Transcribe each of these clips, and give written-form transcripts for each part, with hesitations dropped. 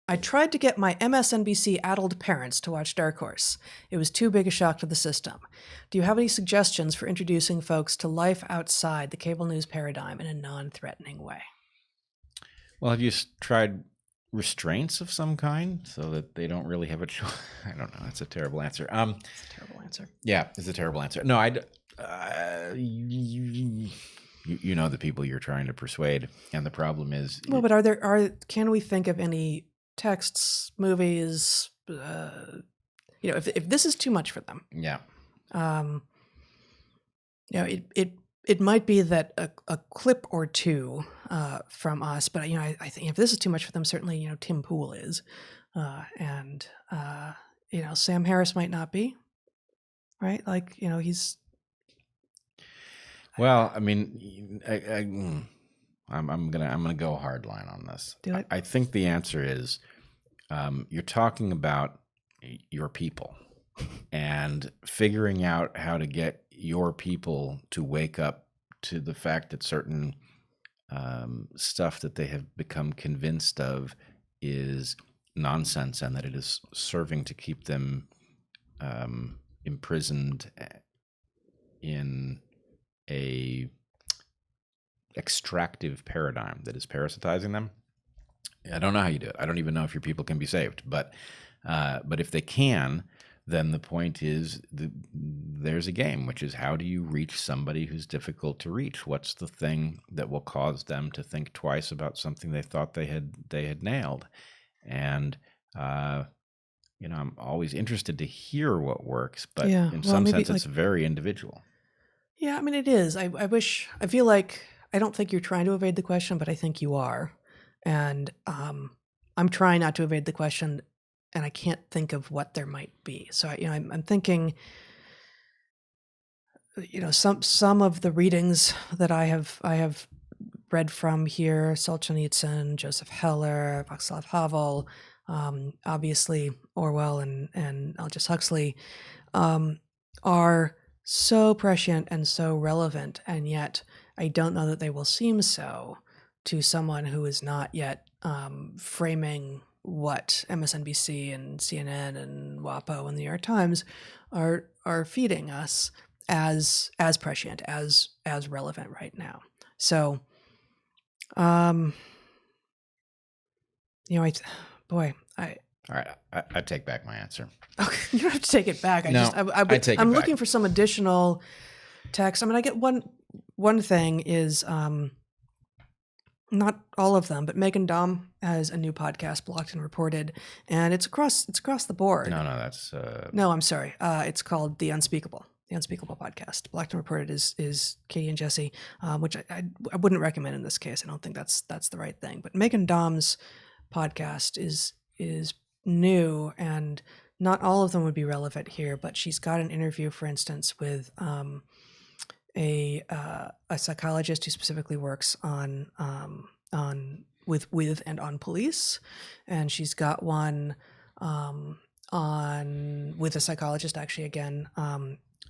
I tried to get my MSNBC-addled parents to watch Dark Horse. It was too big a shock to the system. Do you have any suggestions for introducing folks to life outside the cable news paradigm in a non-threatening way? Well, have you tried restraints of some kind so that they don't really have a choice? I don't know. That's a terrible answer. It's a terrible answer. Yeah, it's a terrible answer. No, you know the people you're trying to persuade, and the problem is. Well, but can we think of any texts, movies? If this is too much for them, yeah. It might be that a clip or two from us, but I think if this is too much for them, certainly Tim Pool is, and Sam Harris might not be, right? Like he's. Well, I mean, I'm gonna go hardline on this. Do it. I think the answer is you're talking about your people and figuring out how to get your people to wake up to the fact that certain stuff that they have become convinced of is nonsense and that it is serving to keep them imprisoned in a extractive paradigm that is parasitizing them. I don't know how you do it. I don't even know if your people can be saved, but if they can, then the point is there's a game, which is how do you reach somebody who's difficult to reach? What's the thing that will cause them to think twice about something they thought they had nailed? And I'm always interested to hear what works, but in some sense, it's very individual. Yeah, I mean, it is. I feel like I don't think you're trying to evade the question, but I think you are. And I'm trying not to evade the question, and I can't think of what there might be. So I'm thinking, some of the readings that I have read from here, Solzhenitsyn, Joseph Heller, Václav Havel, obviously Orwell and Aldous Huxley, are so prescient and so relevant, and yet I don't know that they will seem so to someone who is not yet framing what MSNBC and CNN and WAPO and the New York Times are feeding us as prescient, as relevant right now. So, I All right, I take back my answer. Okay, you don't have to take it back. I'm looking for some additional text. I mean, I get one thing is not all of them, but Megan Daum has a new podcast, Blocked and Reported, and it's across the board. No, I'm sorry. It's called The Unspeakable Podcast. Blocked and Reported is Katie and Jesse, which I wouldn't recommend in this case. I don't think that's the right thing. But Megan Daum's podcast is new, and not all of them would be relevant here. But she's got an interview, for instance, with a psychologist who specifically works on with and on police, and she's got one with a psychologist actually again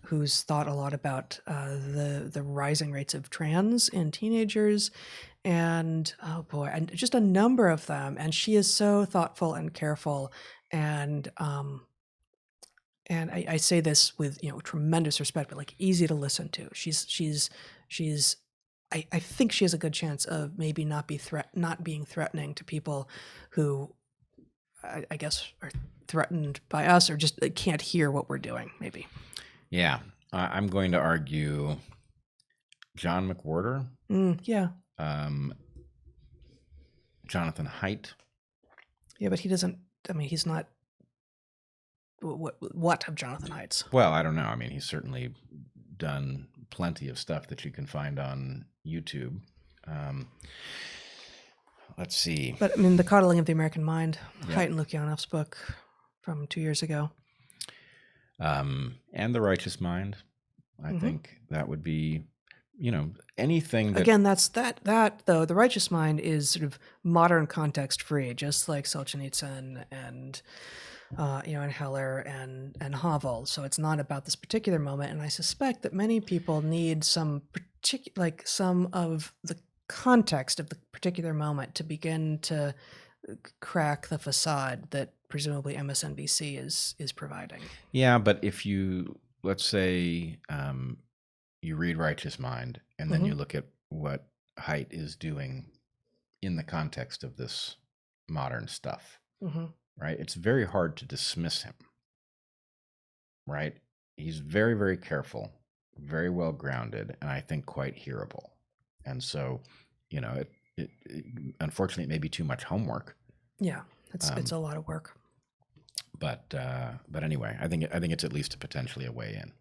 who's thought a lot about the rising rates of trans in teenagers, and and just a number of them. And she is so thoughtful and careful, and I say this with tremendous respect, but like easy to listen to. I think she has a good chance of maybe not being threatening to people who I guess are threatened by us or just can't hear what we're doing. Maybe. Yeah, I'm going to argue John McWhorter. Yeah. Jonathan Haidt. Yeah, but he doesn't. I mean, he's not. What of Jonathan Haidt's? Well, I don't know. I mean, he's certainly done plenty of stuff that you can find on YouTube. Let's see. But I mean, The Coddling of the American Mind, Haidt and Lukyanov's book from 2 years ago. And The Righteous Mind. I think that would be, anything that... Again, that though, The Righteous Mind is sort of modern context free, just like Solzhenitsyn and and Heller and Havel. So it's not about this particular moment. And I suspect that many people need some of the context of the particular moment to begin to crack the facade that presumably MSNBC is providing. Yeah, but if you, let's say, you read Righteous Mind, and then you look at what Haidt is doing in the context of this modern stuff, right? It's very hard to dismiss him, right? He's very, very careful, very well grounded, and I think quite hearable. And so, it unfortunately, it may be too much homework. Yeah, it's a lot of work. But anyway, I think it's at least potentially a way in.